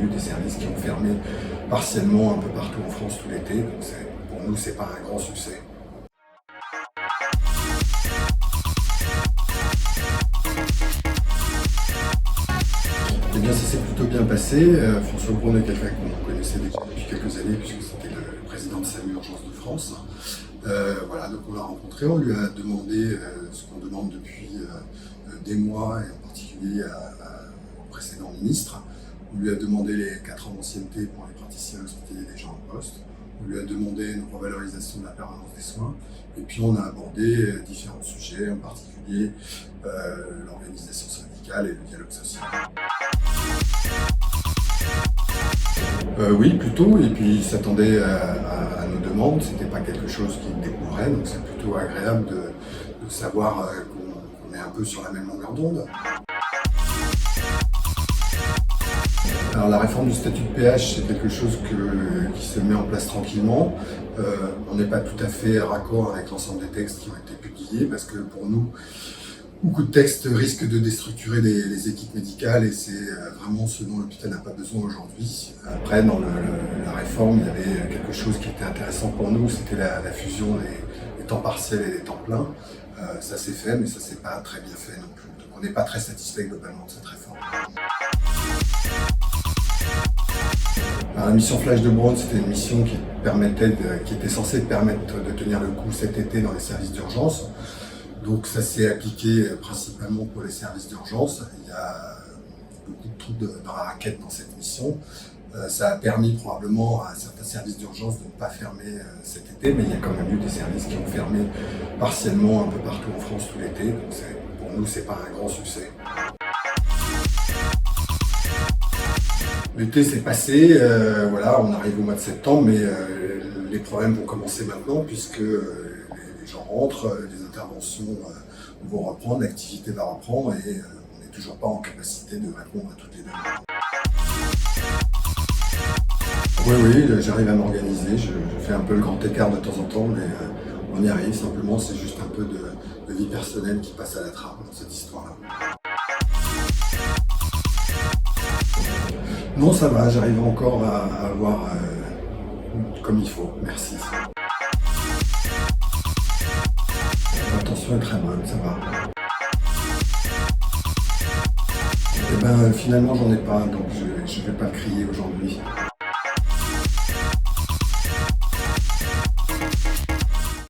eu des services qui ont fermé partiellement un peu partout en France tout l'été. Donc pour nous, c'est pas un grand succès. Eh bien, ça s'est plutôt bien passé. François Braun est quelqu'un qu'on connaissait déjà depuis quelques années, puisque c'était le président de SAMU Urgences de France. Voilà, donc on l'a rencontré, on lui a demandé ce qu'on demande depuis des mois, et en particulier au précédent ministre. On lui a demandé les 4 ans d'ancienneté pour les praticiens hospitaliers des gens en poste. On lui a demandé une revalorisation de la permanence des soins. Et puis on a abordé différents sujets, en particulier l'organisation syndicale et le dialogue social. Oui, plutôt, et puis il s'attendait à nos demandes, c'était pas quelque chose qu'il découvrait, donc c'est plutôt agréable de savoir qu'on est un peu sur la même longueur d'onde. Alors la réforme du statut de PH, c'est quelque chose qui se met en place tranquillement. On n'est pas tout à fait raccord avec l'ensemble des textes qui ont été publiés, parce que pour nous, beaucoup de textes risquent de déstructurer les équipes médicales et c'est vraiment ce dont l'hôpital n'a pas besoin aujourd'hui. Après, dans la réforme, il y avait quelque chose qui était intéressant pour nous, c'était la fusion des temps partiels et des temps pleins. Ça s'est fait, mais ça s'est pas très bien fait non plus. Donc on n'est pas très satisfait globalement de cette réforme. Alors, la mission Flash de Braun, c'était une mission qui était censée permettre de tenir le coup cet été dans les services d'urgence. Donc ça s'est appliqué principalement pour les services d'urgence. Il y a beaucoup de trous dans la raquette dans cette mission. Ça a permis probablement à certains services d'urgence de ne pas fermer cet été, mais il y a quand même eu des services qui ont fermé partiellement un peu partout en France tout l'été. Donc pour nous, c'est pas un grand succès. L'été s'est passé, voilà, on arrive au mois de septembre, mais les problèmes vont commencer maintenant puisque les gens rentrent, les interventions vont reprendre, l'activité va reprendre et on n'est toujours pas en capacité de répondre à toutes les demandes. Oui, j'arrive à m'organiser, je fais un peu le grand écart de temps en temps, mais on y arrive, simplement c'est juste un peu de vie personnelle qui passe à la trappe dans cette histoire-là. Non, ça va, j'arrive encore à avoir comme il faut, merci. L'attention est très bonne, ça va. Et finalement j'en ai pas, donc je vais pas le crier aujourd'hui.